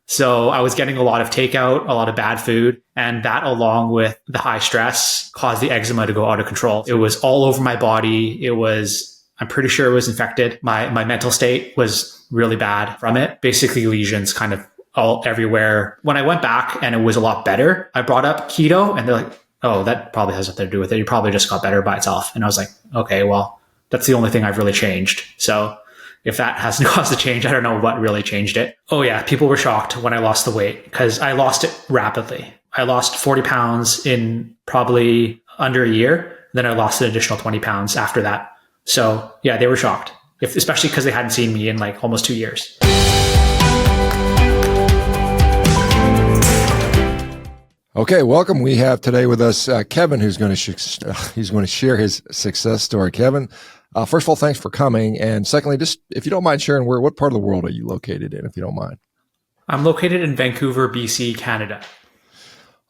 So I was getting a lot of takeout, a lot of bad food, and that along with the high stress caused the eczema to go out of control. It was all over my body. I'm pretty sure it was infected. My mental state was really bad from it. Basically lesions kind of all everywhere. When I went back and it was a lot better, I brought up keto and they're like, oh, that probably has nothing to do with it. You probably just got better by itself. And I was like, okay, well, that's the only thing I've really changed. So if that hasn't caused a change, I don't know what really changed it. Oh yeah, people were shocked when I lost the weight because I lost it rapidly. I lost 40 pounds in probably under a year. Then I lost an additional 20 pounds after that. So yeah, they were shocked, especially because they hadn't seen me in like almost 2 years. Okay, welcome. We have today with us Kevin, who's going to share his success story. Kevin, first of all, thanks for coming. And secondly, just if you don't mind sharing, what part of the world are you located in, if you don't mind? I'm located in Vancouver, BC, Canada.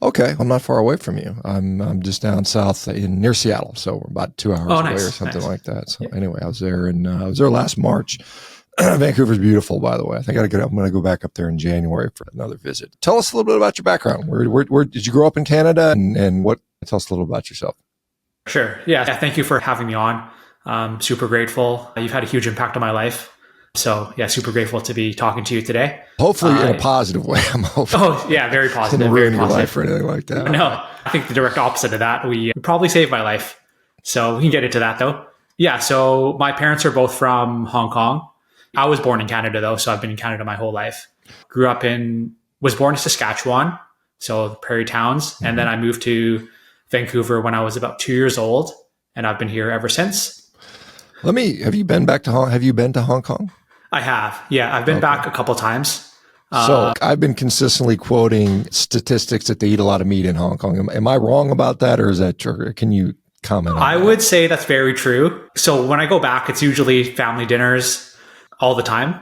Okay, I'm not far away from you. I'm just down south near Seattle, so we're about 2 hours away or something like that. So anyway, I was there last March. Vancouver's beautiful, by the way. I think I'm going to go back up there in January for another visit. Tell us a little bit about your background. Where did you grow up in Canada, and tell us a little about yourself. Sure. Yeah. Thank you for having me on. I'm super grateful. You've had a huge impact on my life. So yeah, super grateful to be talking to you today. Hopefully in a positive way. I'm hoping. Oh yeah, very positive. Didn't ruin your life or anything like that. No, I think the direct opposite of that. We probably saved my life. So we can get into that though. Yeah. So my parents are both from Hong Kong. I was born in Canada though, so I've been in Canada my whole life. Was born in Saskatchewan, so the prairie towns. Mm-hmm. And then I moved to Vancouver when I was about 2 years old, and I've been here ever since. Have you been to Hong Kong? I have. Yeah, I've been back a couple times. So I've been consistently quoting statistics that they eat a lot of meat in Hong Kong. Am I wrong about that, or is that true? Can you comment on that? I would say that's very true. So when I go back, it's usually family dinners all the time.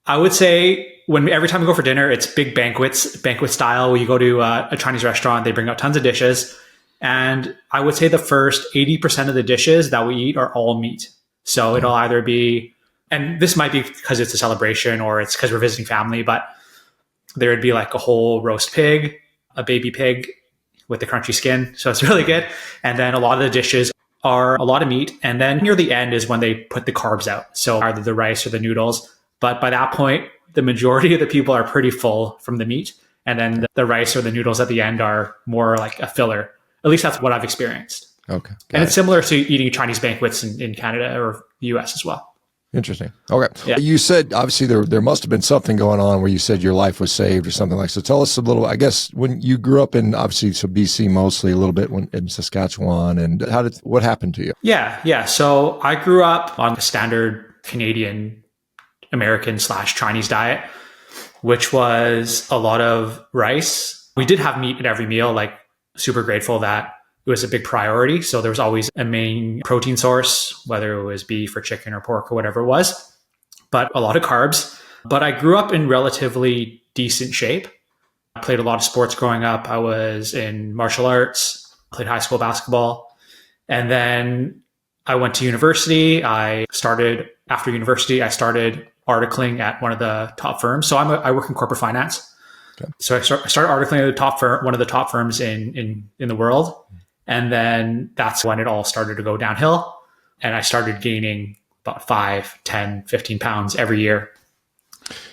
I would say every time we go for dinner, it's big banquet style, where you go to a Chinese restaurant, they bring out tons of dishes. And I would say the first 80% of the dishes that we eat are all meat. So it'll either be, and this might be because it's a celebration or it's because we're visiting family, but there would be like a whole roast pig, a baby pig with the crunchy skin. So it's really good. And then a lot of the dishes are a lot of meat. And then near the end is when they put the carbs out. So either the rice or the noodles. But by that point, the majority of the people are pretty full from the meat. And then the rice or the noodles at the end are more like a filler. At least that's what I've experienced. Okay. And it's similar to eating Chinese banquets in Canada or the US as well. Interesting. Okay. Yeah. You said, obviously, there must have been something going on where you said your life was saved or something like that. So tell us a little, I guess, when you grew up in, obviously, so BC mostly, a little bit in Saskatchewan, and what happened to you? Yeah. So I grew up on the standard Canadian, American / Chinese diet, which was a lot of rice. We did have meat at every meal, like super grateful that it was a big priority. So there was always a main protein source, whether it was beef or chicken or pork or whatever it was, but a lot of carbs. But I grew up in relatively decent shape. I played a lot of sports growing up. I was in martial arts, played high school basketball. And then I went to university. After university, I started articling at one of the top firms. So I work in corporate finance. Okay. So I started articling at one of the top firms in the world. And then that's when it all started to go downhill. And I started gaining about 5, 10, 15 pounds every year.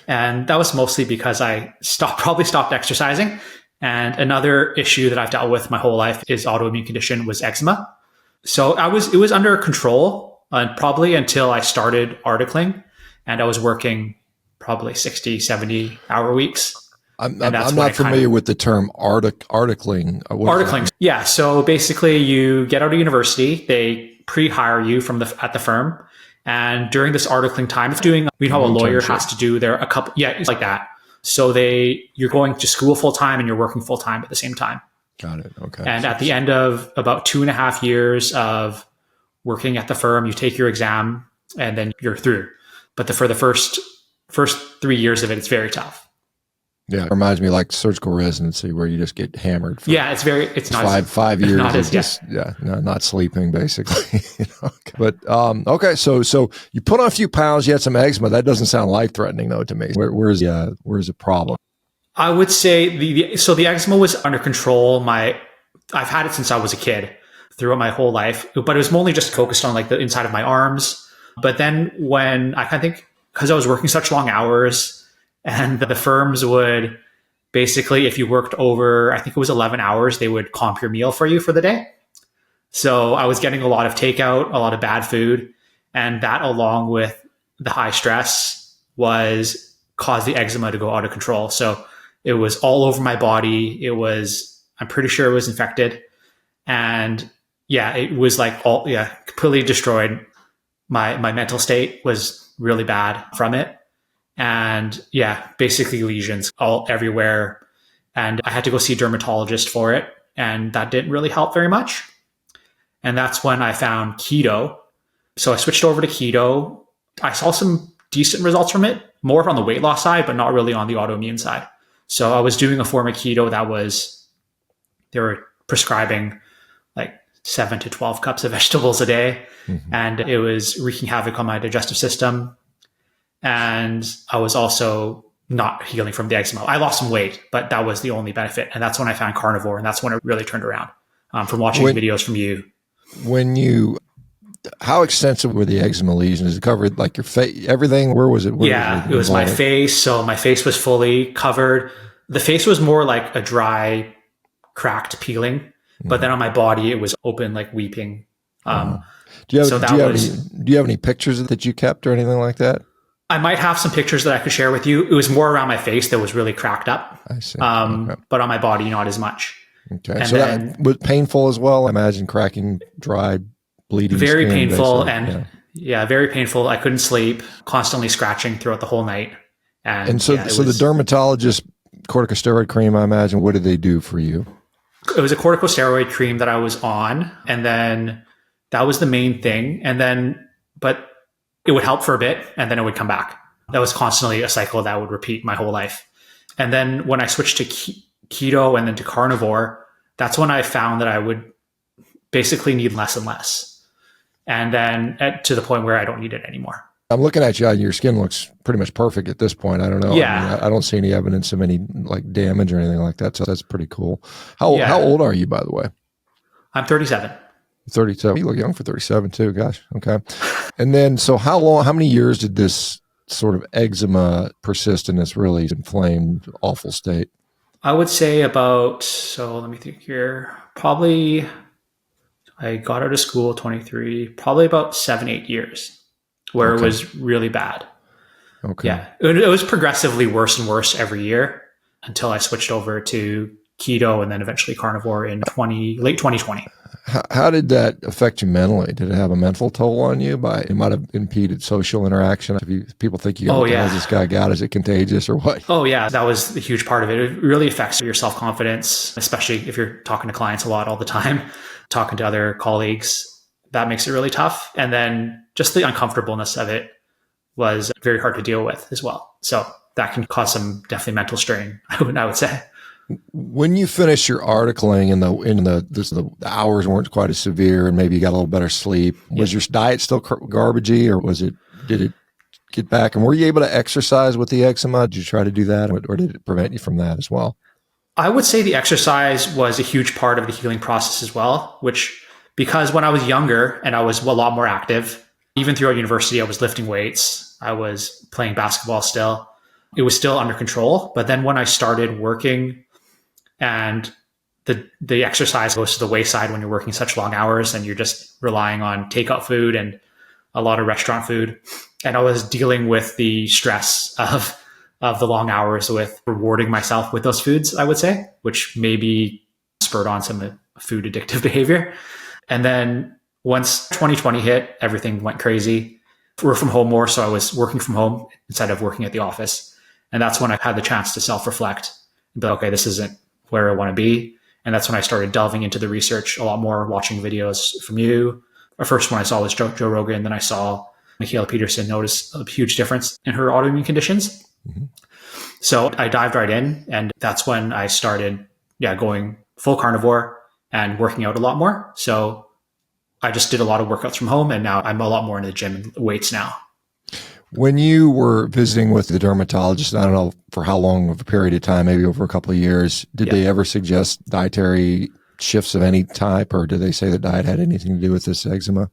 And that was mostly because I probably stopped exercising. And another issue that I've dealt with my whole life is autoimmune condition was eczema. So it was under control probably until I started articling, and I was working probably 60, 70 hour weeks. I'm not familiar with the term articling. Articling. Yeah. So basically you get out of university, they pre-hire you at the firm. And during this articling time, a lawyer has to do it's like that. So you're going to school full time and you're working full time at the same time. Got it. Okay. And at the end of about 2.5 years of working at the firm, you take your exam and then you're through. But for the first 3 years of it, it's very tough. Yeah, it reminds me like surgical residency where you just get hammered. It's not five years not sleeping basically. But okay, so you put on a few pounds, you had some eczema. That doesn't sound life threatening though to me. Where's the problem? I would say so the eczema was under control. I've had it since I was a kid throughout my whole life, but it was mostly just focused on like the inside of my arms. But then when I think because I was working such long hours and the firms would basically, if you worked over, I think it was 11 hours, they would comp your meal for you for the day. So I was getting a lot of takeout, a lot of bad food, and that along with the high stress caused the eczema to go out of control. So it was all over my body. I'm pretty sure it was infected. And yeah, it was like completely destroyed. My mental state was really bad from it. And yeah, basically lesions all everywhere. And I had to go see a dermatologist for it. And that didn't really help very much. And that's when I found keto. So I switched over to keto. I saw some decent results from it, more on the weight loss side, but not really on the autoimmune side. So I was doing a form of keto they were prescribing like 7 to 12 cups of vegetables a day. Mm-hmm. And it was wreaking havoc on my digestive system. And I was also not healing from the eczema. I lost some weight, but that was the only benefit. And that's when I found Carnivore. And that's when it really turned around from watching videos from you. How extensive were the eczema lesions? It covered like your face, everything? Where was it? It was my face. So my face was fully covered. The face was more like a dry, cracked peeling. But then on my body, it was open, like weeping. Do you have any pictures that you kept or anything like that? I might have some pictures that I could share with you. It was more around my face that was really cracked up. I see. Okay. But on my body, not as much. Okay. And so that was painful as well. I imagine cracking, dry, bleeding. Very painful. And very painful. I couldn't sleep, constantly scratching throughout the whole night. And so the dermatologist, corticosteroid cream, I imagine, what did they do for you? It was a corticosteroid cream that I was on. And then that was the main thing. But it would help for a bit and then it would come back. That was constantly a cycle that would repeat my whole life. And then when I switched to keto and then to carnivore, that's when I found that I would basically need less and less. And then to the point where I don't need it anymore. I'm looking at you. Your skin looks pretty much perfect at this point. I don't know. Yeah. I don't see any evidence of any like damage or anything like that. So that's pretty cool. How old are you, by the way? I'm 37. 37. You look young for 37 too. Gosh. Okay. And then, so how many years did this sort of eczema persist in this really inflamed, awful state? I would say let me think here. Probably, I got out of school 23, probably about 7-8 years where it was really bad. Okay. Yeah. It was progressively worse and worse every year until I switched over to keto and then eventually carnivore in late 2020. How did that affect you mentally? Did it have a mental toll on you? It might have impeded social interaction. People think how's this guy got? Is it contagious or what? Oh yeah, that was a huge part of it. It really affects your self-confidence, especially if you're talking to clients a lot all the time, talking to other colleagues. That makes it really tough. And then just the uncomfortableness of it was very hard to deal with as well. So that can cause some definitely mental strain, I would say. When you finished your articling and the hours weren't quite as severe and maybe you got a little better sleep, was your diet still garbagey or did it get back? And were you able to exercise with the eczema? Did you try to do that or did it prevent you from that as well? I would say the exercise was a huge part of the healing process as well, because when I was younger and I was a lot more active, even throughout university, I was lifting weights. I was playing basketball still. It was still under control. But then when I started working and the exercise goes to the wayside when you're working such long hours and you're just relying on takeout food and a lot of restaurant food. And I was dealing with the stress of the long hours with rewarding myself with those foods, I would say, which maybe spurred on some food addictive behavior. And then once 2020 hit, everything went crazy. Work from home more. So I was working from home instead of working at the office. And that's when I had the chance to self-reflect and be like, okay, this isn't where I want to be. And that's when I started delving into the research a lot more, watching videos from you. The first one I saw was Joe Rogan. Then I saw Mikhaila Peterson notice a huge difference in her autoimmune conditions. Mm-hmm. So I dived right in, and that's when I started going full carnivore and working out a lot more. So I just did a lot of workouts from home, and now I'm a lot more in the gym and weights now. When you were visiting with the dermatologist, I don't know for how long of a period of time, maybe over a couple of years, did they ever suggest dietary shifts of any type, or did they say that diet had anything to do with this eczema?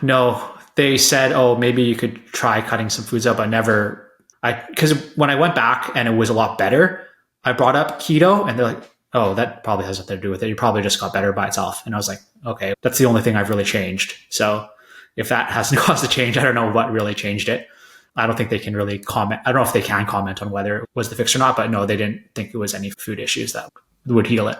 No, they said, oh, maybe you could try cutting some foods out, but never. Because when I went back and it was a lot better, I brought up keto and they're like, oh, that probably has nothing to do with it. You probably just got better by itself. And I was like, okay, that's the only thing I've really changed. So if that hasn't caused a change, I don't know what really changed it. I don't think they can really comment. I don't know if they can comment on whether it was the fix or not, but no, they didn't think it was any food issues that would heal it.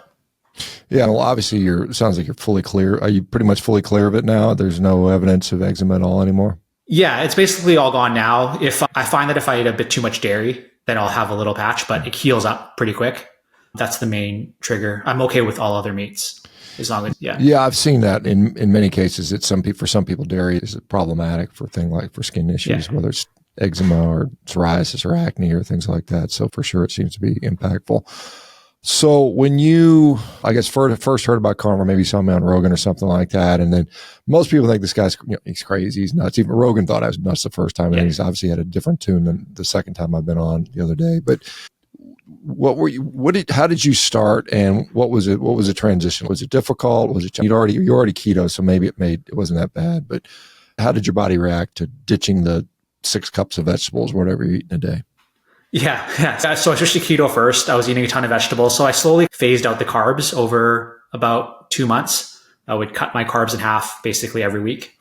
Yeah, well, obviously, sounds like you're fully clear. Are you pretty much fully clear of it now? There's no evidence of eczema at all anymore? Yeah, it's basically all gone now. If I find that if I eat a bit too much dairy, then I'll have a little patch, but it heals up pretty quick. That's the main trigger. I'm okay with all other meats as long as, Yeah, I've seen that in many cases. For some people, dairy is problematic for skin issues, whether it's eczema or psoriasis or acne or things like that. So for sure, it seems to be impactful. So when you, I guess, first heard about Carnivore, maybe saw me on Rogan or something like that, and then most people think this guy's, he's crazy, he's nuts. Even Rogan thought I was nuts the first time, and he's obviously had a different tune than the second time I've been on the other day. But how did you start, and what was it? What was the transition? Was it difficult? Was it you're already keto, so maybe it wasn't that bad. But how did your body react to ditching the 6 cups of vegetables, whatever you eat in a day? Yeah. So I switched to keto first. I was eating a ton of vegetables. So I slowly phased out the carbs over about 2 months. I would cut my carbs in half basically every week.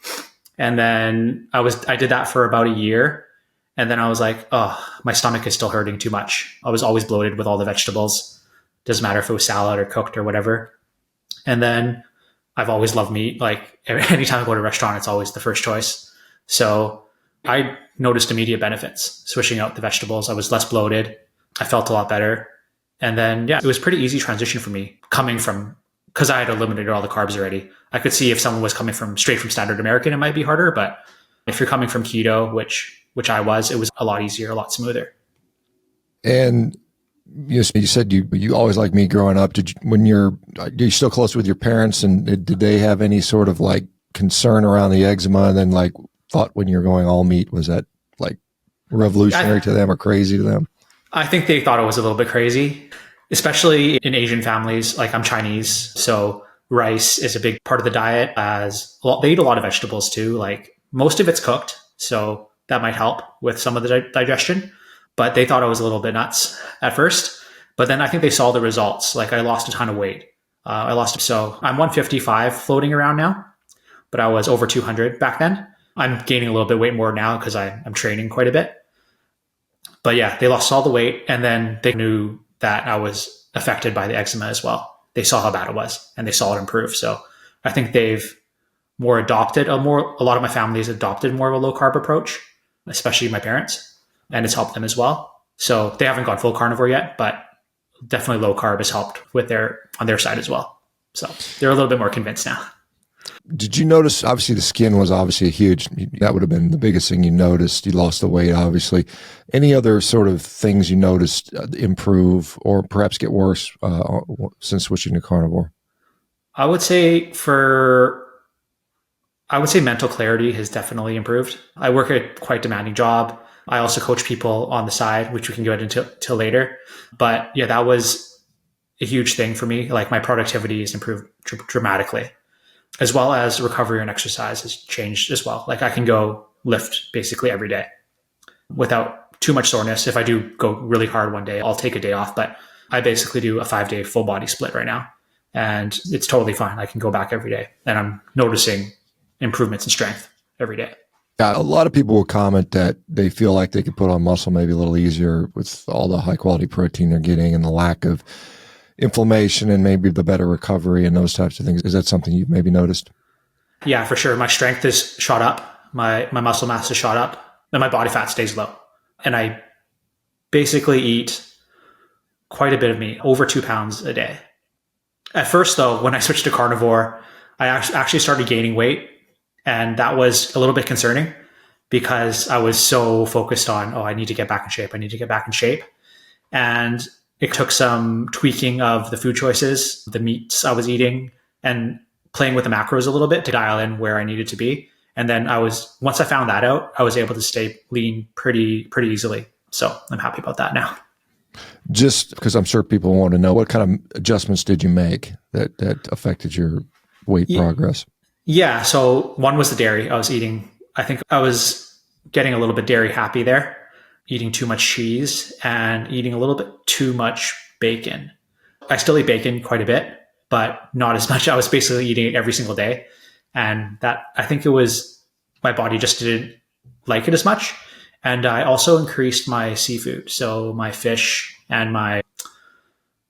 And then I did that for about a year. And then I was like, oh, my stomach is still hurting too much. I was always bloated with all the vegetables. Doesn't matter if it was salad or cooked or whatever. And then I've always loved meat. Like anytime I go to a restaurant, it's always the first choice. So I noticed immediate benefits switching out the vegetables. I was less bloated. I felt a lot better. And then, it was pretty easy transition for me coming from, because I had eliminated all the carbs already. I could see if someone was coming straight from standard American, it might be harder. But if you're coming from keto, which I was, it was a lot easier, a lot smoother. And you said you always liked meat growing up. Are you still close with your parents, and did they have any sort of like concern around the eczema, and then like thought when you're going all meat, was that like revolutionary to them or crazy to them? I think they thought it was a little bit crazy, especially in Asian families. Like I'm Chinese, so rice is a big part of the diet. They eat a lot of vegetables too. Like most of it's cooked, so that might help with some of the digestion. But they thought I was a little bit nuts at first. But then I think they saw the results. Like I lost a ton of weight. So I'm 155 floating around now, but I was over 200 back then. I'm gaining a little bit weight more now because I'm training quite a bit. But they lost all the weight, and then they knew that I was affected by the eczema as well. They saw how bad it was, and they saw it improve. So I think they've a lot of my family has adopted more of a low carb approach, especially my parents, and it's helped them as well. So they haven't gone full carnivore yet, but definitely low carb has helped on their side as well. So they're a little bit more convinced now. Did you notice, obviously the skin was obviously that would have been the biggest thing you noticed. You lost the weight, obviously. Any other sort of things you noticed improve or perhaps get worse since switching to carnivore? I would say mental clarity has definitely improved. I work a quite demanding job. I also coach people on the side, which we can get into later. But that was a huge thing for me. Like my productivity has improved dramatically, as well as recovery and exercise has changed as well. Like I can go lift basically every day without too much soreness. If I do go really hard one day, I'll take a day off, but I basically do a 5-day full body split right now, and it's totally fine. I can go back every day, and I'm noticing improvements in strength every day. Yeah, a lot of people will comment that they feel like they could put on muscle maybe a little easier with all the high quality protein they're getting and the lack of inflammation and maybe the better recovery and those types of things. Is that something you've maybe noticed? Yeah, for sure. My strength is shot up. My muscle mass is shot up, and my body fat stays low. And I basically eat quite a bit of meat, over 2 pounds a day. At first, though, when I switched to carnivore, I actually started gaining weight. And that was a little bit concerning because I was so focused on, I need to get back in shape. I need to get back in shape. And it took some tweaking of the food choices, the meats I was eating, and playing with the macros a little bit to dial in where I needed to be. And then once I found that out, I was able to stay lean pretty easily. So I'm happy about that now. Just because I'm sure people want to know, what kind of adjustments did you make that affected your weight progress? Yeah. So one was the dairy I was eating. I think I was getting a little bit dairy happy there, eating too much cheese and eating a little bit too much bacon. I still eat bacon quite a bit, but not as much. I was basically eating it every single day. And that, I think it was, my body just didn't like it as much. And I also increased my seafood. So my fish and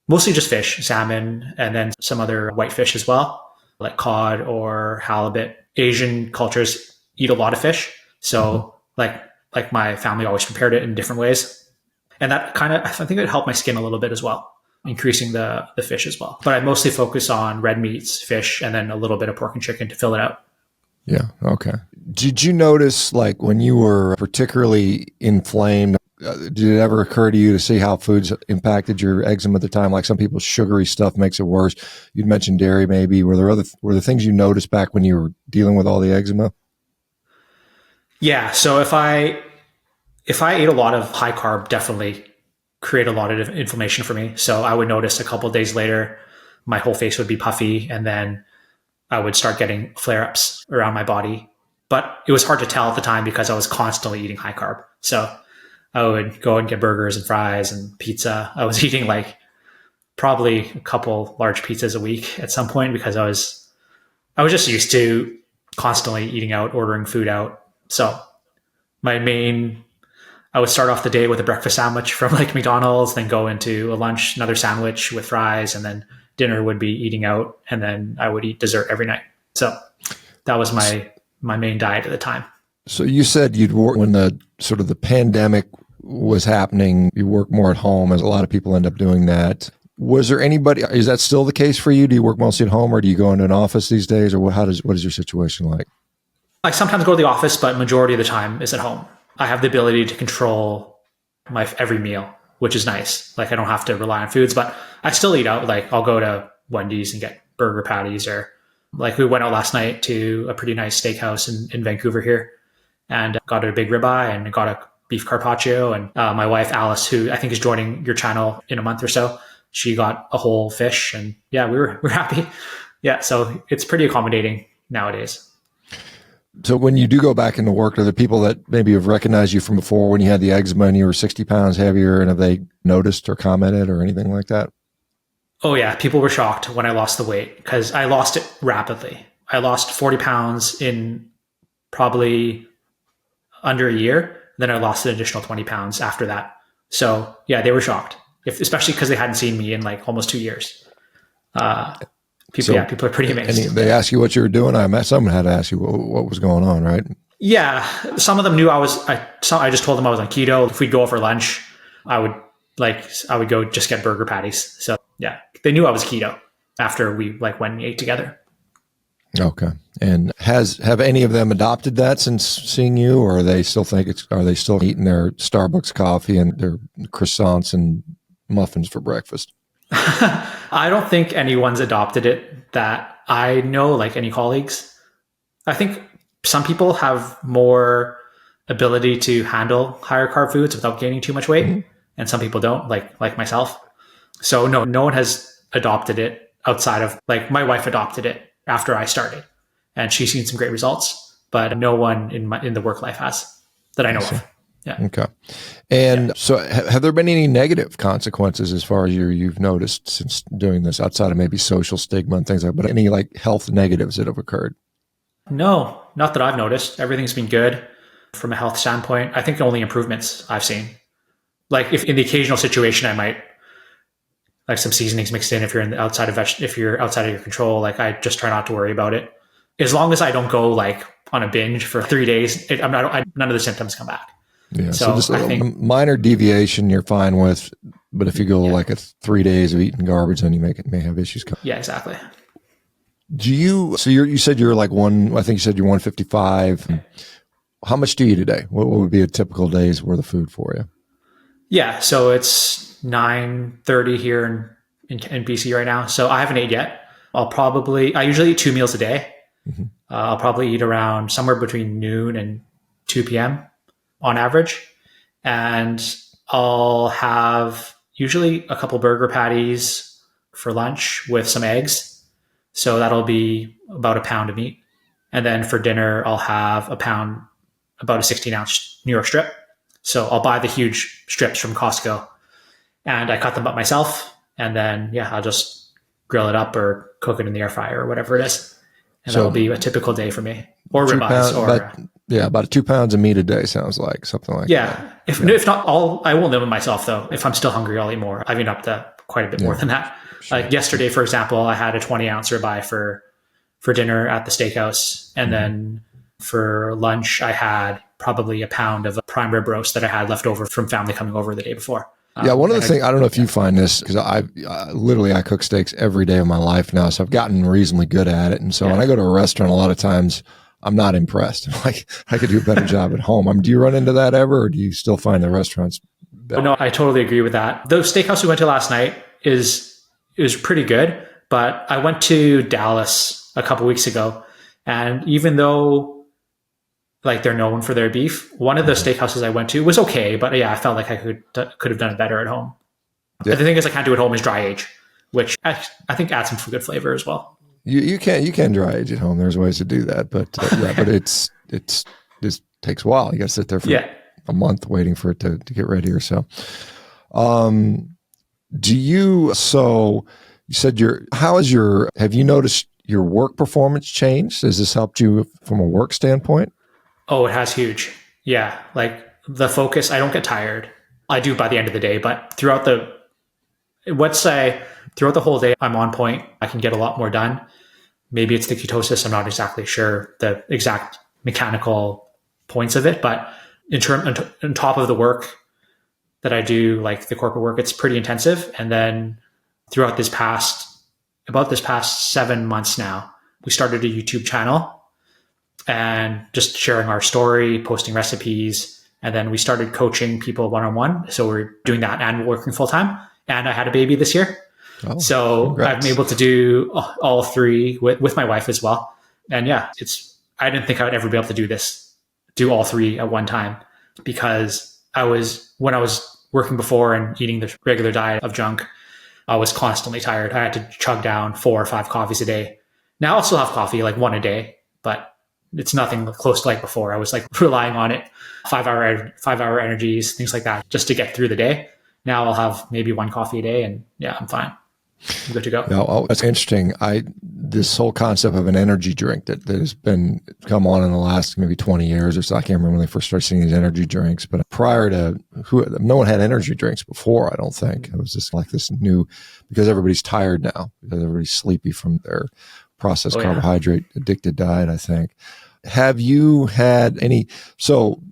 mostly just fish, salmon, and then some other white fish as well, like cod or halibut. Asian cultures eat a lot of fish. So like my family always prepared it in different ways. And that I think it helped my skin a little bit as well, increasing the fish as well. But I mostly focus on red meats, fish, and then a little bit of pork and chicken to fill it out. Yeah. Okay. Did you notice, like, when you were particularly inflamed, did it ever occur to you to see how foods impacted your eczema at the time? Like, some people's sugary stuff makes it worse. You'd mentioned dairy, maybe. Were there things you noticed back when you were dealing with all the eczema? Yeah. So if I ate a lot of high carb, definitely create a lot of inflammation for me. So I would notice a couple of days later, my whole face would be puffy, and then I would start getting flare-ups around my body. But it was hard to tell at the time because I was constantly eating high carb. So I would go and get burgers and fries and pizza. I was eating like probably a couple large pizzas a week at some point because I was just used to constantly eating out, ordering food out. So I would start off the day with a breakfast sandwich from like McDonald's, then go into a lunch, another sandwich with fries, and then dinner would be eating out, and then I would eat dessert every night. So that was my main diet at the time. So you said you'd work when the sort of the pandemic was happening, you work more at home, as a lot of people end up doing that. Was there anybody, is that still the case for you? Do you work mostly at home, or do you go into an office these days, or what is your situation like? I sometimes go to the office, but majority of the time is at home. I have the ability to control my every meal, which is nice. Like, I don't have to rely on foods, but I still eat out. Like, I'll go to Wendy's and get burger patties, or like we went out last night to a pretty nice steakhouse in Vancouver here and got a big ribeye and got a beef carpaccio. And my wife, Alice, who I think is joining your channel in a month or so, she got a whole fish, and yeah, we're happy. Yeah. So it's pretty accommodating nowadays. So when you do go back into work, are there people that maybe have recognized you from before when you had the eczema and you were 60 pounds heavier, and have they noticed or commented or anything like that? Oh yeah. People were shocked when I lost the weight because I lost it rapidly. I lost 40 pounds in probably under a year. Then I lost an additional 20 pounds after that. So yeah, they were shocked, especially because they hadn't seen me in like almost 2 years. People are pretty amazed. And they ask you what you were doing. I met someone had to ask you what was going on, right? Yeah. Some of them knew I just told them I was on keto. If we'd go over lunch, I would go just get burger patties. So yeah, they knew I was keto after we went and ate together. Okay. And have any of them adopted that since seeing you, or are they still eating their Starbucks coffee and their croissants and muffins for breakfast? I don't think anyone's adopted it that I know, like any colleagues. I think some people have more ability to handle higher carb foods without gaining too much weight. Mm-hmm. And some people don't, like myself. So no one has adopted it outside of, like, my wife adopted it after I started, and she's seen some great results, but no one in the work life has that I know of. Yeah. Okay. And so have there been any negative consequences as far as you've noticed since doing this, outside of maybe social stigma and things like that, but any like health negatives that have occurred? No, not that I've noticed. Everything's been good from a health standpoint. I think only improvements I've seen. Like, if in the occasional situation, I might like some seasonings mixed in if you're outside of your control, like, I just try not to worry about it. As long as I don't go like on a binge for 3 days, none of the symptoms come back. Yeah, so just a minor deviation you're fine with, but if you go like 3 days of eating garbage, then you may have issues coming. Yeah, exactly. You said you're like I think you said you're 155. How much do you eat a day? What would be a typical day's worth of food for you? Yeah, so it's 9:30 here in BC right now. So I haven't ate yet. I usually eat 2 meals a day. Mm-hmm. I'll probably eat around somewhere between noon and 2 p.m. on average. And I'll have usually a couple burger patties for lunch with some eggs. So that'll be about a pound of meat. And then for dinner, I'll have a pound, about a 16-ounce New York strip. So I'll buy the huge strips from Costco and I cut them up myself. And then, I'll just grill it up or cook it in the air fryer or whatever it is. And that'll be a typical day for me. Or ribeyes. About 2 pounds of meat a day sounds like something like that. If not, I won't limit myself though. If I'm still hungry, I'll eat more. I've eaten up to quite a bit more than that. Sure. Like yesterday, for example, I had a 20-ounce ribeye for dinner at the steakhouse. And then for lunch, I had probably a pound of a prime rib roast that I had left over from family coming over the day before. One of the things, I don't know if you find this, because I cook steaks every day of my life now, so I've gotten reasonably good at it. And so when I go to a restaurant, a lot of times I'm not impressed. Like, I could do a better job at home. Do you run into that ever, or do you still find the restaurants better? No, I totally agree with that. The steakhouse we went to last night is pretty good, but I went to Dallas a couple weeks ago, and even though like they're known for their beef, one of the steakhouses I went to was okay, but I felt like I could have done it better at home. Yeah. The thing is, I can't do at home is dry age, which I think adds some good flavor as well. You can dry age at home. There's ways to do that, but but it takes a while. You got to sit there for a month waiting for it to get ready or so. You said have you noticed your work performance change? Has this helped you from a work standpoint? Oh, it has huge. Yeah. Like the focus, I don't get tired. I do by the end of the day, but throughout the whole day, I'm on point. I can get a lot more done. Maybe it's the ketosis. I'm not exactly sure the exact mechanical points of it, but on top of the work that I do, like the corporate work, it's pretty intensive. And then throughout this past 7 months now, we started a YouTube channel and just sharing our story, posting recipes. And then we started coaching people one-on-one. So we're doing that and working full-time. And I had a baby this year. Oh, so congrats. I'm able to do all three with my wife as well. And I didn't think I would ever be able to do all three at one time, because when I was working before and eating the regular diet of junk, I was constantly tired. I had to chug down 4 or 5 coffees a day. Now I'll still have coffee, like 1 a day, but it's nothing close to like before. I was like relying on it, 5-hour energies, things like that, just to get through the day. Now I'll have maybe 1 coffee a day, and I'm fine. I'm good to go. Yeah, that's interesting. This whole concept of an energy drink that has been come on in the last maybe 20 years or so. I can't remember when they first started seeing these energy drinks, but prior to no one had energy drinks before. I don't think it was just like this new, because everybody's tired now, because everybody's sleepy from their processed carbohydrate addicted diet, I think. Have you had any, so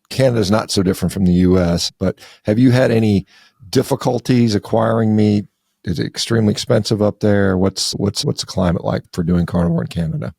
Canada's not so different from the US, but have you had any difficulties acquiring meat? Is it extremely expensive up there? What's the climate like for doing carnivore in Canada?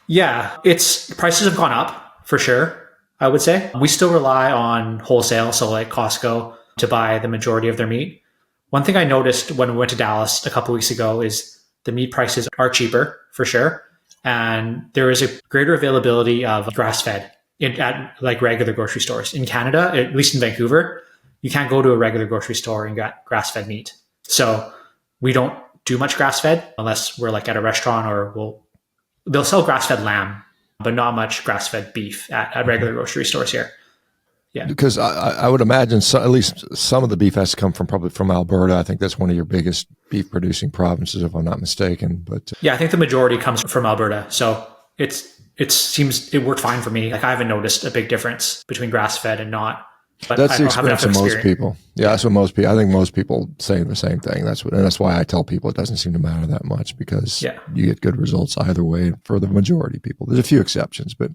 Yeah, prices have gone up for sure, I would say. We still rely on wholesale, so like Costco, to buy the majority of their meat. One thing I noticed when we went to Dallas a couple of weeks ago is the meat prices are cheaper for sure. And there is a greater availability of grass-fed at like regular grocery stores. In Canada, at least in Vancouver, you can't go to a regular grocery store and get grass-fed meat. So we don't do much grass-fed unless we're like at a restaurant, or they'll sell grass-fed lamb, but not much grass-fed beef at regular grocery stores here. Yeah, because I would imagine at least some of the beef has to come probably from Alberta. I think that's one of your biggest beef producing provinces, if I'm not mistaken. But I think the majority comes from Alberta. So it worked fine for me. Like I haven't noticed a big difference between grass-fed and not. But that's the experience of most people. Yeah, that's what most people. I think most people say the same thing. That's why I tell people it doesn't seem to matter that much, because you get good results either way for the majority of people. There's a few exceptions, but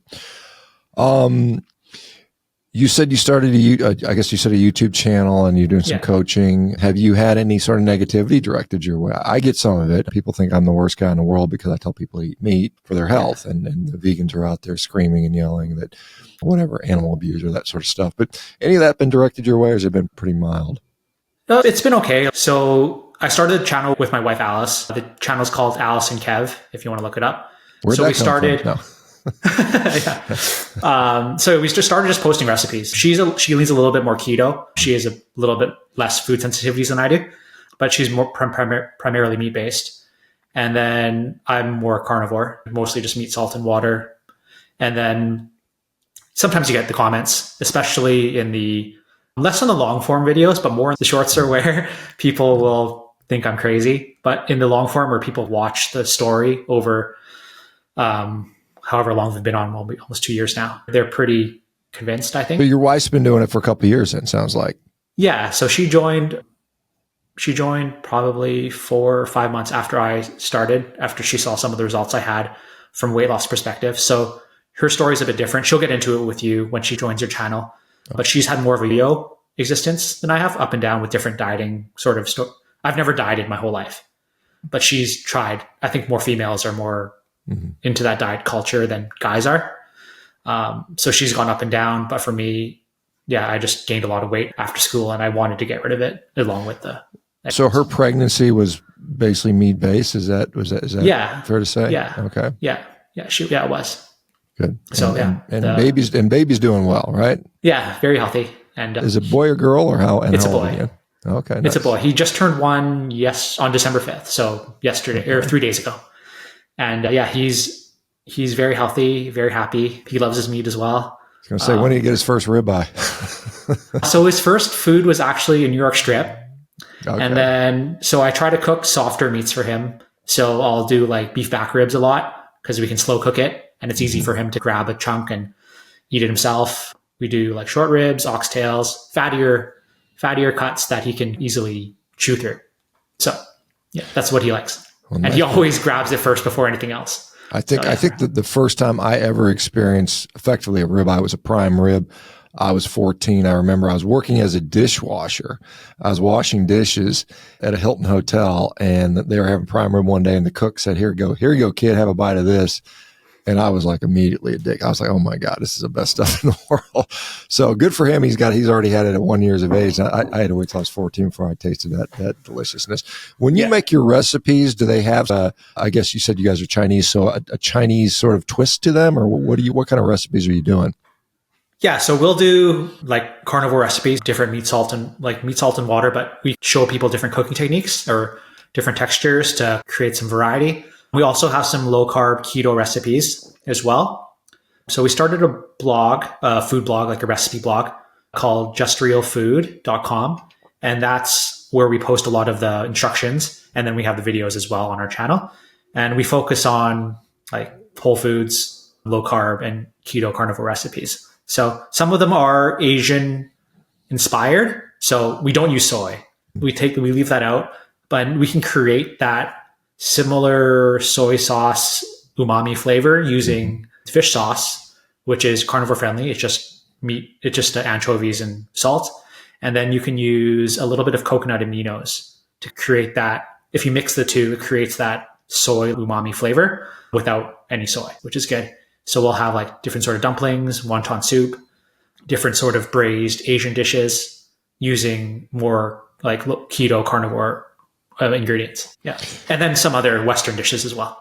you said you started I guess you said a YouTube channel and you're doing some coaching. Have you had any sort of negativity directed your way? I get some of it. People think I'm the worst guy in the world because I tell people to eat meat for their health, and the vegans are out there screaming and yelling that whatever, animal abuse or that sort of stuff. But any of that been directed your way, or has it been pretty mild? No, it's been okay. So I started a channel with my wife, Alice. The channel's called Alice and Kev, if you want to look it up. Where'd so that we come started. from? No. So we just started just posting recipes. She leans a little bit more keto. She has a little bit less food sensitivities than I do, but she's more primarily meat based. And then I'm more carnivore, mostly just meat, salt, and water. And then sometimes you get the comments, especially in the less on the long form videos, but more in the shorts are where people will think I'm crazy. But in the long form where people watch the story over however long they've been on, almost 2 years now, they're pretty convinced, I think. But your wife's been doing it for a couple of years, then, sounds like. Yeah. So she joined probably 4 or 5 months after I started, after she saw some of the results I had from weight loss perspective. So her story is a bit different. She'll get into it with you when she joins your channel, but she's had more of a video existence than I have, up and down with different dieting sort of I've never dieted my whole life, but she's tried. I think more females are more into that diet culture than guys are. So she's gone up and down, but for me, yeah, I just gained a lot of weight after school and I wanted to get rid of it along with the. So her pregnancy was basically meat based. Is that fair to say? Yeah. Okay. Yeah. It was. Good. So and baby's doing well, right? Yeah, very healthy. And is it boy or girl or how? And it's how a boy. Okay, nice. It's a boy. He just turned 1 on December 5th, so yesterday or 3 days ago. And he's very healthy, very happy. He loves his meat as well. I was going to say, when did he get his first ribeye? So his first food was actually a New York strip. Okay. And then, so I try to cook softer meats for him. So I'll do like beef back ribs a lot because we can slow cook it and it's easy for him to grab a chunk and eat it himself. We do like short ribs, oxtails, fattier cuts that he can easily chew through. So yeah, that's what he likes. Well, and he always grabs it first before anything else. I think that the first time I ever experienced effectively a ribeye was a prime rib. I was 14. I remember I was working as a dishwasher. I was washing dishes at a Hilton hotel and they were having prime rib one day and the cook said, here you go, kid, have a bite of this. And I was like immediately addicted. I was like, oh my God, this is the best stuff in the world. So good for him. He's already had it at 1 year of age. I had to wait till I was 14 before I tasted that deliciousness. When you make your recipes, do they have, I guess you said you guys are Chinese, so a Chinese sort of twist to them, or what kind of recipes are you doing? Yeah, so we'll do like carnivore recipes, different meat, salt, and water, but we show people different cooking techniques or different textures to create some variety. We also have some low carb keto recipes as well. So we started a blog, a food blog, like a recipe blog called justrealfood.com. And that's where we post a lot of the instructions. And then we have the videos as well on our channel. And we focus on like whole foods, low carb, and keto carnivore recipes. So some of them are Asian inspired. So we don't use soy. We leave that out, but we can create that similar soy sauce umami flavor using fish sauce, which is carnivore friendly. It's just meat. It's just anchovies and salt. And then you can use a little bit of coconut aminos to create that. If you mix the two, it creates that soy umami flavor without any soy, which is good. So we'll have like different sort of dumplings, wonton soup, different sort of braised Asian dishes using more like keto carnivore ingredients. Yeah. And then some other Western dishes as well.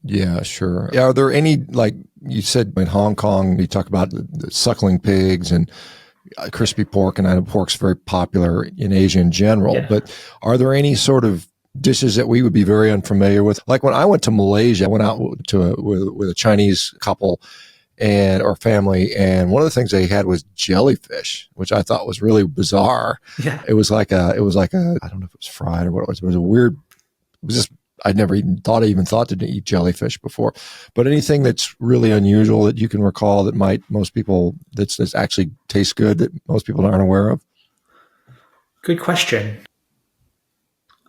Yeah, sure. Are there any, like you said in Hong Kong, you talk about the suckling pigs and crispy pork, and I know pork's very popular in Asia in general, but are there any sort of dishes that we would be very unfamiliar with? Like when I went to Malaysia, I went out with a Chinese couple or family, and one of the things they had was jellyfish, which I thought was really bizarre. Yeah. It was like a, I don't know if it was fried or what it was. It was just, I'd never even thought to eat jellyfish before. But anything that's really unusual that you can recall that that's actually tastes good that most people aren't aware of? Good question.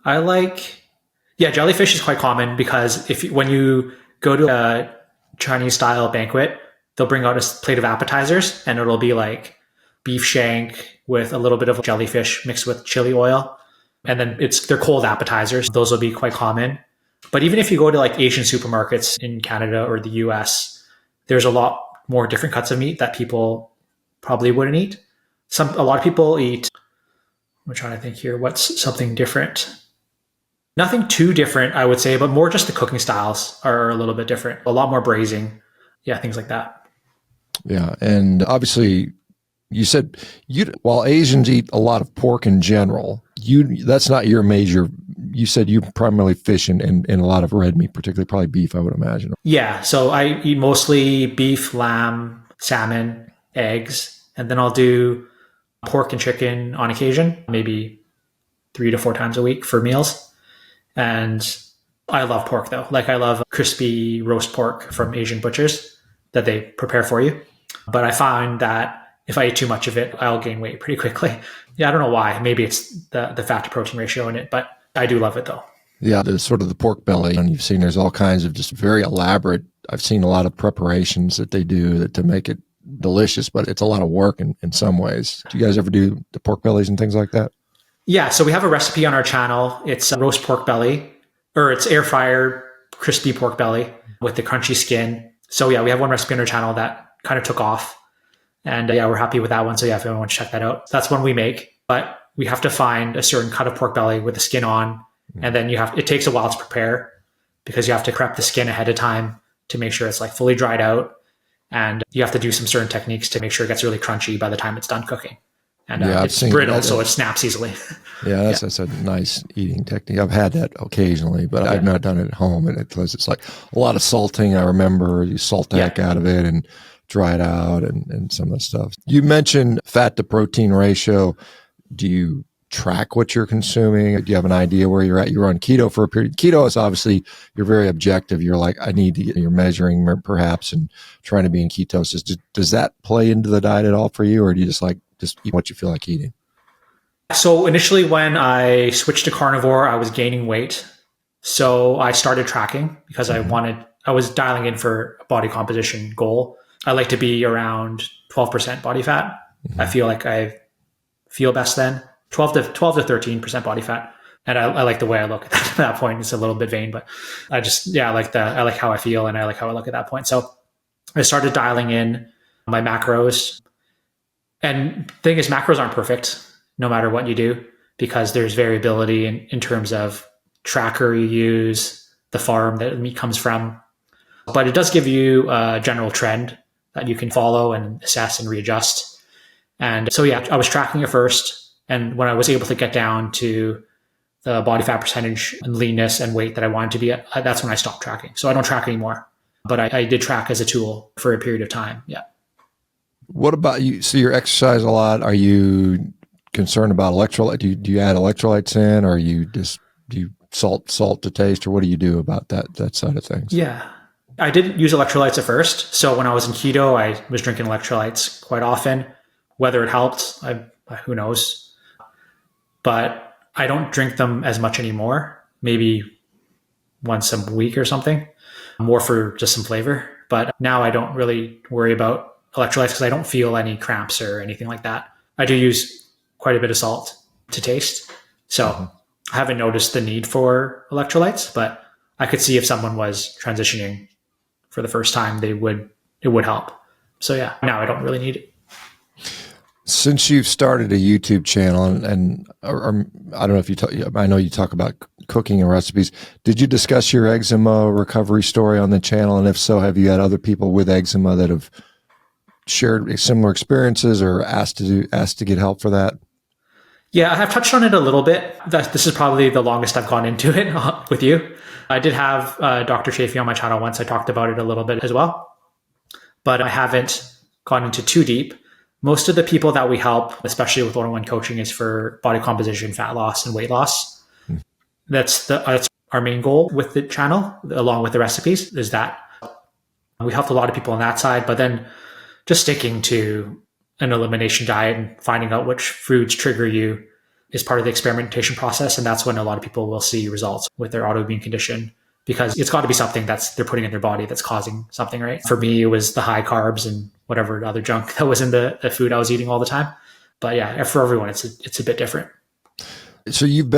Jellyfish is quite common because when you go to a Chinese style banquet, they'll bring out a plate of appetizers and it'll be like beef shank with a little bit of jellyfish mixed with chili oil. And then they're cold appetizers. Those will be quite common. But even if you go to like Asian supermarkets in Canada or the US, there's a lot more different cuts of meat that people probably wouldn't eat. A lot of people eat, I'm trying to think here, what's something different? Nothing too different, I would say, but more just the cooking styles are a little bit different. A lot more braising. Yeah, things like that. Yeah. And obviously, you said while Asians eat a lot of pork in general, that's not your major. You said you primarily fish and a lot of red meat, particularly probably beef, I would imagine. Yeah. So I eat mostly beef, lamb, salmon, eggs, and then I'll do pork and chicken on occasion, maybe 3 to 4 times a week for meals. And I love pork though. Like I love crispy roast pork from Asian butchers that they prepare for you. But I find that if I eat too much of it, I'll gain weight pretty quickly. Yeah, I don't know why. Maybe it's the fat to protein ratio in it, but I do love it though. Yeah, there's sort of the pork belly, and you've seen there's all kinds of just very elaborate. I've seen a lot of preparations that they do to make it delicious, but it's a lot of work in some ways. Do you guys ever do the pork bellies and things like that? Yeah, so we have a recipe on our channel. It's a roast pork belly, or it's air fryer crispy pork belly with the crunchy skin. So yeah, we have one recipe on our channel that kind of took off. And yeah, we're happy with that one. So yeah, if anyone wants to check that out, that's one we make. But we have to find a certain cut of pork belly with the skin on. And then it takes a while to prepare because you have to prep the skin ahead of time to make sure it's like fully dried out. And you have to do some certain techniques to make sure it gets really crunchy by the time it's done cooking. And it's brittle, so it snaps easily. Yeah, that's a nice eating technique. I've had that occasionally, but I've not done it at home. And it's like a lot of salting. I remember you salt the heck out of it and dry it out and some of the stuff. You mentioned fat to protein ratio. Do you track what you're consuming? Do you have an idea where you're at? You're on keto for a period. Keto is obviously, you're very objective. You're like, I need to get, you're measuring perhaps and trying to be in ketosis. Does that play into the diet at all for you? Or do you just eat what you feel like eating? So initially when I switched to carnivore, I was gaining weight. So I started tracking because I was dialing in for a body composition goal. I like to be around 12% body fat. I feel like I feel best then. 12 to 13% body fat. And I like the way I look at that point. It's a little bit vain, but I like how I feel and I like how I look at that point. So I started dialing in my macros. And the thing is, macros aren't perfect no matter what you do, because there's variability in terms of tracker you use, the farm that the meat comes from. But it does give you a general trend that you can follow and assess and readjust. And so, yeah, I was tracking it first. And when I was able to get down to the body fat percentage and leanness and weight that I wanted to be at, that's when I stopped tracking. So I don't track anymore, but I did track as a tool for a period of time. Yeah. What about you? So you exercise a lot. Are you concerned about electrolyte? Do you add electrolytes in, or do you salt to taste, or what do you do about that side of things? Yeah. I didn't use electrolytes at first. So when I was in keto, I was drinking electrolytes quite often. Whether it helped, who knows? But I don't drink them as much anymore. Maybe once a week or something, more for just some flavor. But now I don't really worry about electrolytes because I don't feel any cramps or anything like that. I do use quite a bit of salt to taste. So I haven't noticed the need for electrolytes, but I could see if someone was transitioning for the first time, it would help. So yeah, now I don't really need it. Since you've started a YouTube channel, and I don't know if I know you talk about cooking and recipes. Did you discuss your eczema recovery story on the channel? And if so, have you had other people with eczema that have shared similar experiences or asked to get help for that? Yeah, I have touched on it a little bit. This is probably the longest I've gone into it with you. I did have Dr. Chafee on my channel once. I talked about it a little bit as well, but I haven't gone into too deep. Most of the people that we help, especially with one-on-one coaching, is for body composition, fat loss, and weight loss. That's our main goal with the channel, along with the recipes, is that we helped a lot of people on that side, but then just sticking to an elimination diet and finding out which foods trigger you is part of the experimentation process. And that's when a lot of people will see results with their autoimmune condition, because it's got to be something they're putting in their body that's causing something, right? For me, it was the high carbs and whatever other junk that was in the food I was eating all the time. But yeah, for everyone, it's a bit different. So you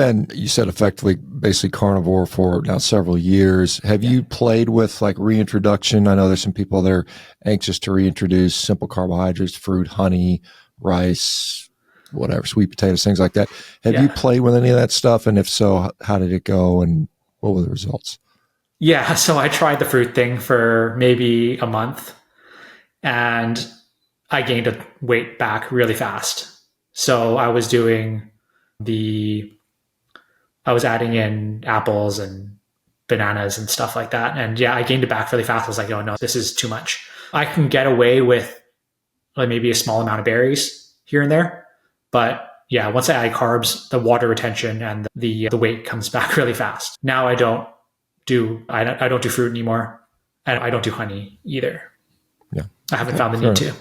said effectively basically carnivore for now several years. Have you played with like reintroduction? I know there's some people that are anxious to reintroduce simple carbohydrates, fruit, honey, rice, whatever, sweet potatoes, things like that. Have you played with any of that stuff? And if so, how did it go and what were the results? Yeah. So I tried the fruit thing for maybe a month and I gained a weight back really fast. So I was adding in apples and bananas and stuff like that. And yeah, I gained it back really fast. I was like, oh no, this is too much. I can get away with like maybe a small amount of berries here and there. But yeah, once I add carbs, the water retention and the weight comes back really fast. Now I don't do fruit anymore. I don't do honey either. Yeah. I haven't found the need to.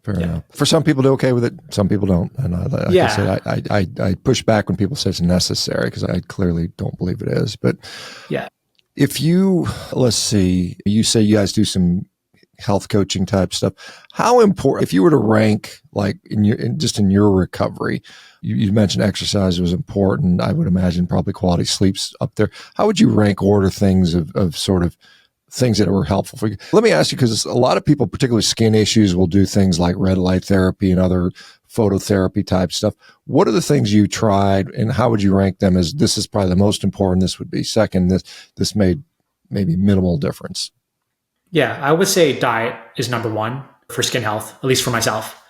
Fair enough. For some people, they're okay with it. Some people don't. And I said, I push back when people say it's necessary because I clearly don't believe it is. But yeah, if let's see, you say you guys do some health coaching type stuff. How important, if you were to rank like in your recovery, you mentioned exercise was important. I would imagine probably quality sleep's up there. How would you rank order things of sort of things that were helpful for you? Let me ask you, because a lot of people, particularly skin issues, will do things like red light therapy and other phototherapy type stuff. What are the things you tried and how would you rank them as this is probably the most important, this would be second, this made maybe minimal difference? Yeah, I would say diet is number one for skin health, at least for myself.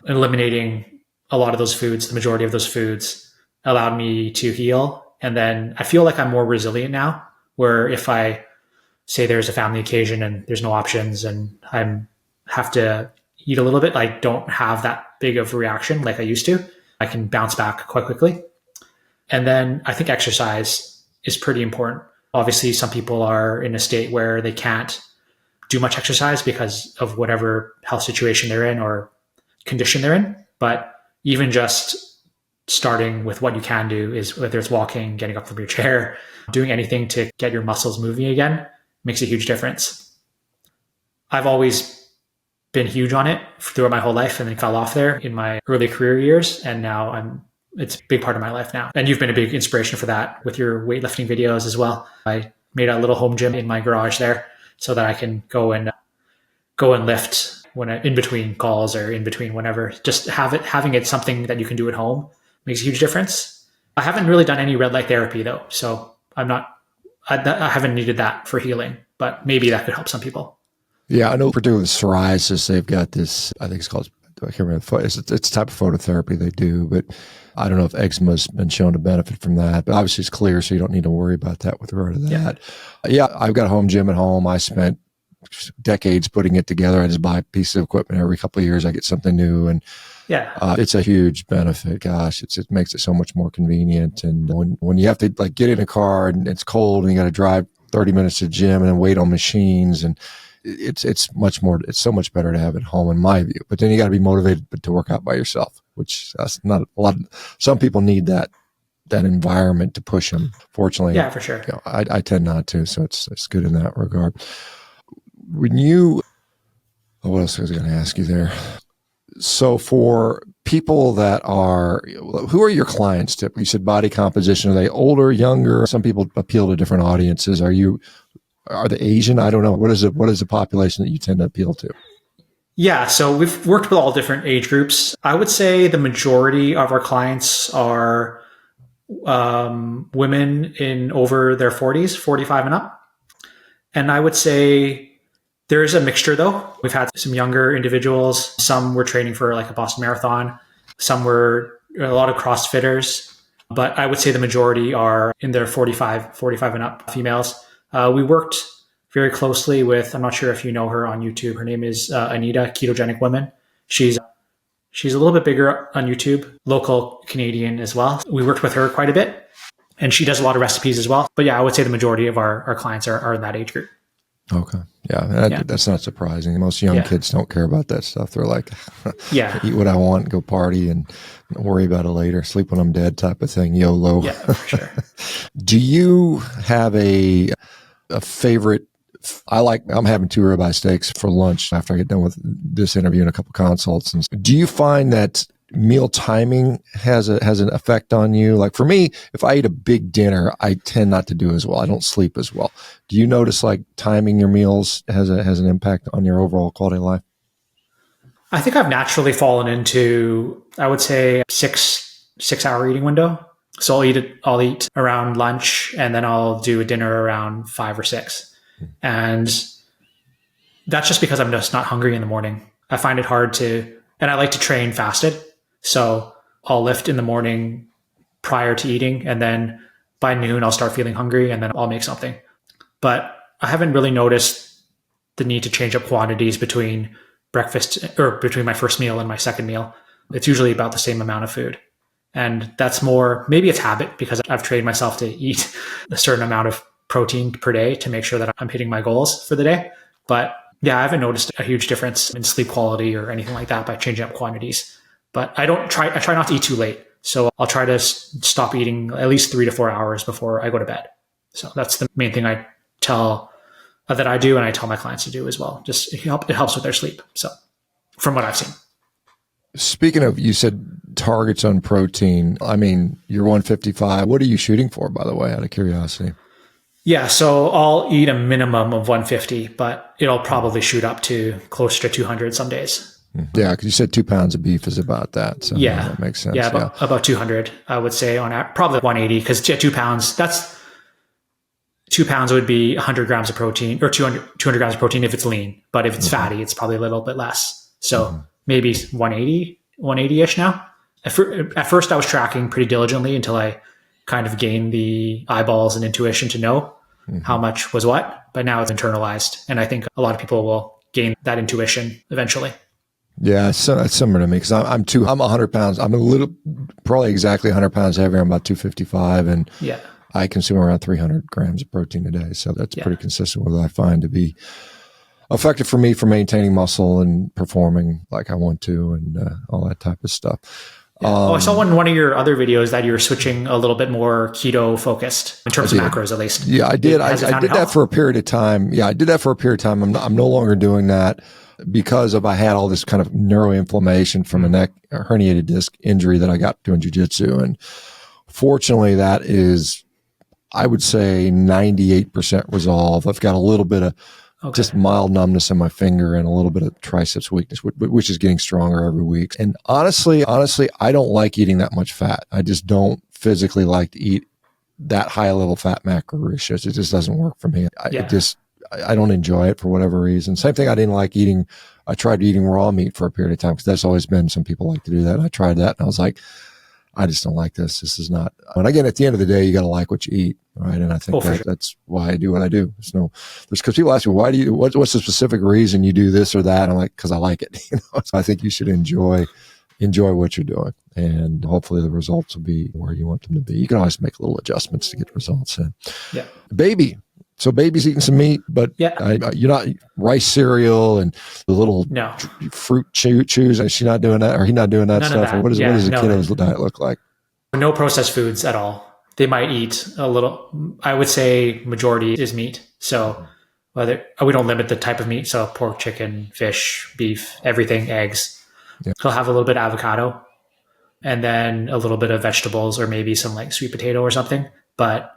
Eliminating a lot of those foods, the majority of those foods allowed me to heal. And then I feel like I'm more resilient now, where if I say there's a family occasion and there's no options and I have to eat a little bit, I don't have that big of a reaction like I used to. I can bounce back quite quickly. And then I think exercise is pretty important. Obviously, some people are in a state where they can't do much exercise because of whatever health situation they're in or condition they're in. But even just starting with what you can do is whether it's walking, getting up from your chair, doing anything to get your muscles moving again makes a huge difference. I've always been huge on it throughout my whole life and then fell off there in my early career years. And now it's a big part of my life now. And you've been a big inspiration for that with your weightlifting videos as well. I made a little home gym in my garage there so that I can go and lift when in between calls or in between whenever. Just having it something that you can do at home makes a huge difference. I haven't really done any red light therapy though, so I haven't needed that for healing, but maybe that could help some people. Yeah, I know particularly with psoriasis, they've got this, I think it's called, I can't remember, it's a type of phototherapy they do, but I don't know if eczema's been shown to benefit from that, but obviously it's clear, so you don't need to worry about that with regard to that. Yeah, I've got a home gym at home. I spent decades putting it together. I just buy a piece of equipment every couple of years. I get something new, and it's a huge benefit. Gosh, it makes it so much more convenient. And when you have to like get in a car and it's cold and you got to drive 30 minutes to the gym and then wait on machines, and it's much more. It's so much better to have it home, in my view. But then you got to be motivated to work out by yourself, which that's not a lot. Some people need that environment to push them. Fortunately, yeah, for sure. I tend not to, so it's good in that regard. What else was I going to ask you there? So for people who are your clients typically? You said body composition. Are they older, younger? Some people appeal to different audiences. Are they Asian? I don't know. What is the population that you tend to appeal to? Yeah, so we've worked with all different age groups. I would say the majority of our clients are women in over their 40s, 45 and up. And I would say there is a mixture though. We've had some younger individuals. Some were training for like a Boston Marathon. Some were a lot of CrossFitters. But I would say the majority are in their 45 and up females. We worked very closely with, I'm not sure if you know her on YouTube. Her name is Anita, Ketogenic Women. She's a little bit bigger on YouTube, local Canadian as well. We worked with her quite a bit and she does a lot of recipes as well. But yeah, I would say the majority of our clients are in that age group. Okay. Yeah. That's not surprising. Most young kids don't care about that stuff. They're like, eat what I want, go party and worry about it later. Sleep when I'm dead type of thing. YOLO. Yeah, for sure. Do you have a favorite? I'm having 2 ribeye steaks for lunch after I get done with this interview and a couple consults. And do you find that meal timing has an effect on you? Like for me, if I eat a big dinner, I tend not to do as well. I don't sleep as well. Do you notice like timing your meals has an impact on your overall quality of life? I think I've naturally fallen into, I would say, 6 hour eating window. So I'll eat around lunch, and then I'll do a dinner around 5 or 6. And that's just because I'm just not hungry in the morning. I find it hard and I like to train fasted. So I'll lift in the morning prior to eating, and then by noon I'll start feeling hungry, and then I'll make something. But I haven't really noticed the need to change up quantities between breakfast or between my first meal and my second meal. It's usually about the same amount of food. And that's maybe it's habit, because I've trained myself to eat a certain amount of protein per day to make sure that I'm hitting my goals for the day. But yeah, I haven't noticed a huge difference in sleep quality or anything like that by changing up quantities. But I try not to eat too late. So I'll try to stop eating at least 3 to 4 hours before I go to bed. So that's the main thing that I do, and I tell my clients to do as well. Just it helps with their sleep. So from what I've seen. Speaking of, you said targets on protein. I mean, you're 155. What are you shooting for, by the way, out of curiosity? Yeah, so I'll eat a minimum of 150, but it'll probably shoot up to closer to 200 some days. Yeah, because you said 2 pounds of beef is about that. So yeah, that makes sense. Yeah, about 200, I would say, probably 180, because 2 pounds, 2 pounds would be 100 grams of protein, or 200 grams of protein if it's lean. But if it's fatty, it's probably a little bit less. So maybe 180-ish now. At first, I was tracking pretty diligently until I kind of gained the eyeballs and intuition to know how much was what. But now it's internalized. And I think a lot of people will gain that intuition eventually. Yeah, so it's similar to me, because I'm 100 pounds. I'm probably exactly 100 pounds heavier. I'm about 255. And yeah, I consume around 300 grams of protein a day. So that's pretty consistent with what I find to be effective for me for maintaining muscle and performing like I want to, and all that type of stuff. Yeah. I saw in one of your other videos that you were switching a little bit more keto focused in terms of macros, at least. Yeah, I did. I did that for a period of time. Yeah, I did that for a period of time. I'm no longer doing that because I had all this kind of neuroinflammation from a herniated disc injury that I got doing jiu-jitsu. And fortunately, that is, I would say, 98% resolved. I've got a little bit of just mild numbness in my finger and a little bit of triceps weakness, which is getting stronger every week. And honestly, I don't like eating that much fat. I just don't physically like to eat that high level fat macro ratios. It just doesn't work for me. I don't enjoy it for whatever reason. Same thing. I tried eating raw meat for a period of time, because that's always been, some people like to do that. And I tried that and I was like, I just don't like this. This is not. And again, at the end of the day, you got to like what you eat, right? And I think that's why I do what I do. There's because people ask me, what's the specific reason you do this or that? And I'm like, because I like it. So I think you should enjoy what you're doing, and hopefully the results will be where you want them to be. You can always make little adjustments to get results in. Yeah. Baby. So baby's eating some meat, but you're not rice cereal and the little fruit chews. Is she not doing that, or he not doing that stuff? Or what does a kiddo's diet look like? No processed foods at all. They might eat a little. I would say majority is meat. So we don't limit the type of meat. So pork, chicken, fish, beef, everything, eggs. Yeah. He'll have a little bit of avocado, and then a little bit of vegetables, or maybe some like sweet potato or something. But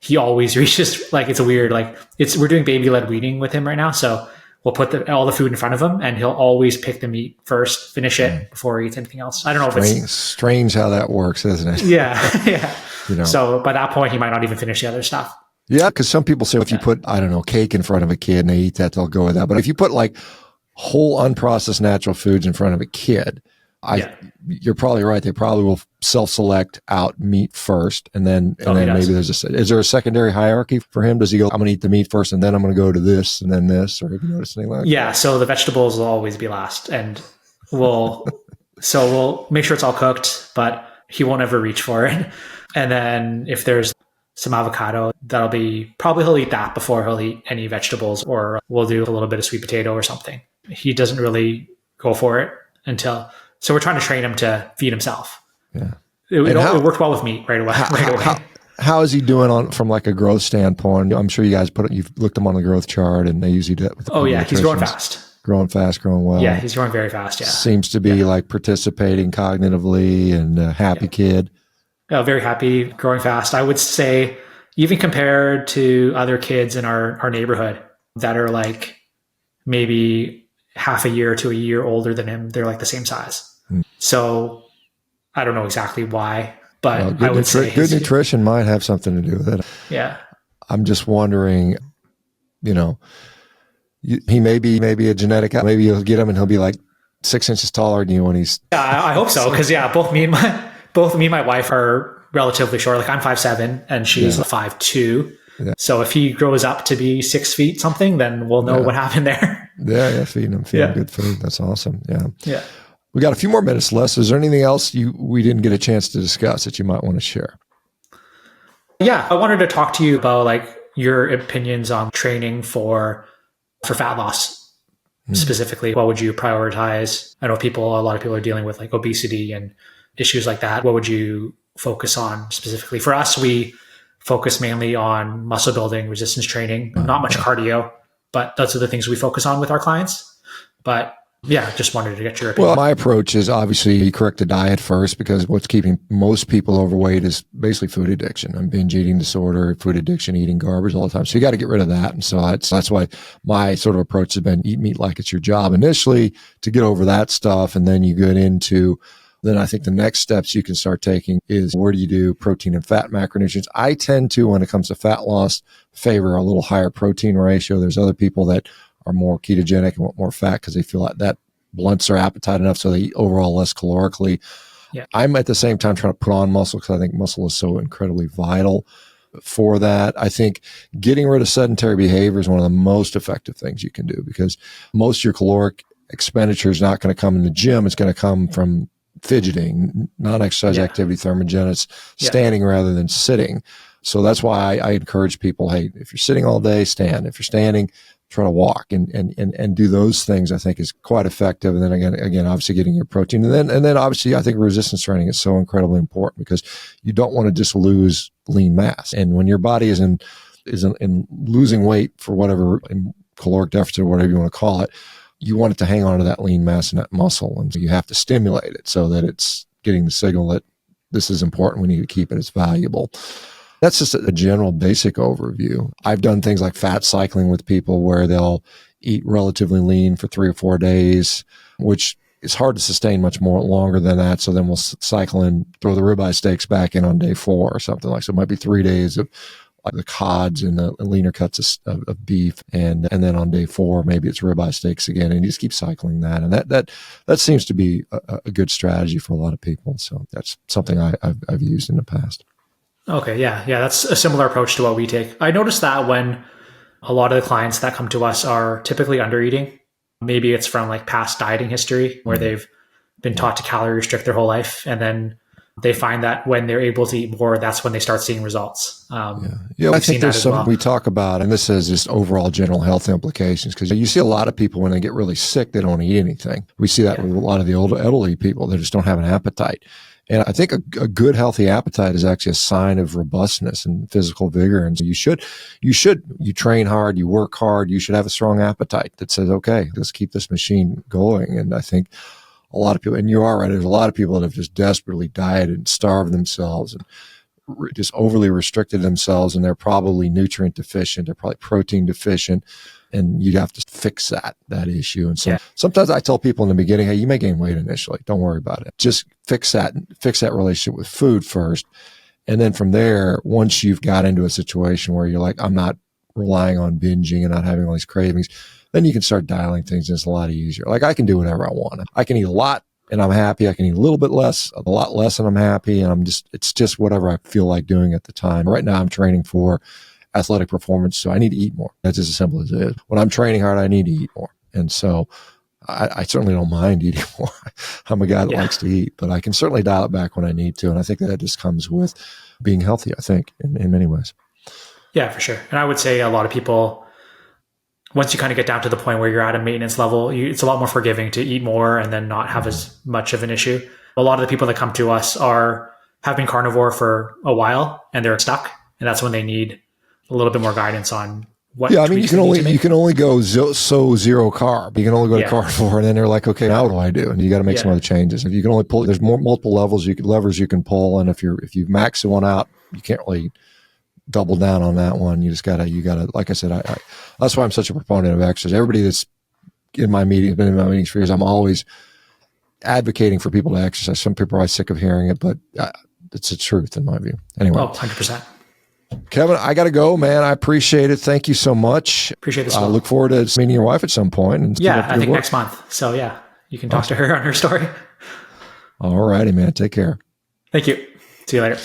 he always reaches, like, it's a weird, like, we're doing baby-led weaning with him right now. So we'll put all the food in front of him, and he'll always pick the meat first, finish it before he eats anything else. I don't know if it's strange how that works, isn't it? Yeah. Yeah. So by that point, he might not even finish the other stuff. Yeah. Because some people say if you put, I don't know, cake in front of a kid and they eat that, they'll go with that. But if you put like whole unprocessed natural foods in front of a kid, you're probably right. They probably will self-select out meat first, and then maybe is there a secondary hierarchy for him? Does he go, I'm going to eat the meat first, and then I'm going to go to this, and then this, or have you noticed anything like that? Yeah. So the vegetables will always be last, and we'll make sure it's all cooked, but he won't ever reach for it. And then if there's some avocado, he'll eat that before he'll eat any vegetables, or we'll do a little bit of sweet potato or something. He doesn't really go for it so we're trying to train him to feed himself. Yeah. It worked well with meat right away. How is he doing from like a growth standpoint? I'm sure you guys you've looked him on the growth chart, and they usually do it with he's growing fast. Growing fast, growing well. Yeah, he's growing very fast. Yeah. Seems to be like participating cognitively, and a happy kid. Very happy, growing fast. I would say, even compared to other kids in our neighborhood that are like maybe half a year to a year older than him. They're like the same size. So I don't know exactly why, but I would say good nutrition might have something to do with it. Yeah. I'm just wondering, he may be a genetic, maybe you'll get him and he'll be like 6 inches taller than you when he's. Yeah, I hope so. Cause both me and my wife are relatively short. Like I'm 5'7" and she's 5'2". Yeah. So if he grows up to be 6 feet something, then we'll know what happened there. Yeah. Feeding him good food. That's awesome. Yeah. Yeah. We got a few more minutes left. Is there anything else we didn't get a chance to discuss that you might want to share? Yeah. I wanted to talk to you about like your opinions on training for fat loss. Specifically, what would you prioritize? I know a lot of people are dealing with like obesity and issues like that. What would you focus on specifically? For us, we focus mainly on muscle building, resistance training, not much cardio, but those are the things we focus on with our clients. But yeah, just wanted to get your opinion. Well, my approach is obviously correct the diet first, because what's keeping most people overweight is basically food addiction and binge eating disorder, food addiction, eating garbage all the time. So you got to get rid of that. And so that's why my sort of approach has been eat meat like it's your job initially to get over that stuff. And then you get into, then I think the next steps you can start taking is where do you do protein and fat macronutrients? I tend to, when it comes to fat loss, favor a little higher protein ratio. There's other people that are more ketogenic and want more fat because they feel like that blunts their appetite enough so they eat overall less calorically. Yeah. I'm at the same time trying to put on muscle because I think muscle is so incredibly vital for that. I think getting rid of sedentary behavior is one of the most effective things you can do, because most of your caloric expenditure is not going to come in the gym. It's going to come from fidgeting, non-exercise activity, thermogenesis, standing rather than sitting. So that's why I encourage people, hey, if you're sitting all day, stand. If you're standing, try to walk and do those things. I think is quite effective. And then again, obviously getting your protein, and then obviously I think resistance training is so incredibly important, because you don't want to just lose lean mass. And when your body is in losing weight for whatever, in caloric deficit or whatever you want to call it, you want it to hang on to that lean mass and that muscle. And so you have to stimulate it so that it's getting the signal that this is important. We need to keep it. It's valuable. That's just a general basic overview. I've done things like fat cycling with people where they'll eat relatively lean for 3 or 4 days, which is hard to sustain much more longer than that. So then we'll cycle in, throw the ribeye steaks back in on day 4 or something like so. It might be 3 days of like the cods and the leaner cuts of beef. And then on day 4, maybe it's ribeye steaks again, and you just keep cycling that. And that seems to be a good strategy for a lot of people. So that's something I've used in the past. Okay. Yeah. That's a similar approach to what we take. I noticed that when a lot of the clients that come to us are typically under eating, maybe it's from like past dieting history where they've been taught to calorie restrict their whole life. And then they find that when they're able to eat more, that's when they start seeing results. I think there's something we talk about, and this has just overall general health implications, because you see a lot of people when they get really sick, they don't eat anything. We see that with a lot of the elderly people. They just don't have an appetite. And I think a good, healthy appetite is actually a sign of robustness and physical vigor. And so you train hard, you work hard, you should have a strong appetite that says, okay, let's keep this machine going. And I think a lot of people, and you are right, there's a lot of people that have just desperately dieted and starved themselves and just overly restricted themselves, and they're probably nutrient deficient, they're probably protein deficient. And you have to fix that issue. And so sometimes I tell people in the beginning, hey, you may gain weight initially. Don't worry about it. Just fix that relationship with food first. And then from there, once you've got into a situation where you're like, I'm not relying on binging and not having all these cravings, then you can start dialing things. And it's a lot easier. Like I can do whatever I want. I can eat a lot and I'm happy. I can eat a little bit less, a lot less, and I'm happy. And it's just whatever I feel like doing at the time. Right now I'm training for athletic performance, so I need to eat more. That's just as simple as it is. When I'm training hard, I need to eat more. And so I certainly don't mind eating more. I'm a guy that likes to eat, but I can certainly dial it back when I need to. And I think that just comes with being healthy, I think, in many ways. Yeah, for sure. And I would say a lot of people, once you kind of get down to the point where you're at a maintenance level, it's a lot more forgiving to eat more and then not have as much of an issue. A lot of the people that come to us have been carnivore for a while and they're stuck. And that's when they need a little bit more guidance on what. Yeah, I mean, you can only go zero carb. You can only go to carnivore, and then they're like, okay, now what do I do? And you got to make some other changes. If you can only pull, there's multiple levers you can pull, and if you max one out, you can't really double down on that one. You gotta. Like I said, that's why I'm such a proponent of exercise. Everybody that's in my meetings for years, I'm always advocating for people to exercise. Some people are always sick of hearing it, but it's the truth in my view. Anyway. Oh, 100%. Kevin, I got to go, man. I appreciate it. Thank you so much. Appreciate this. I look forward to meeting your wife at some point. And yeah, I think next month. So yeah, you can talk to her on her story. All righty, man. Take care. Thank you. See you later.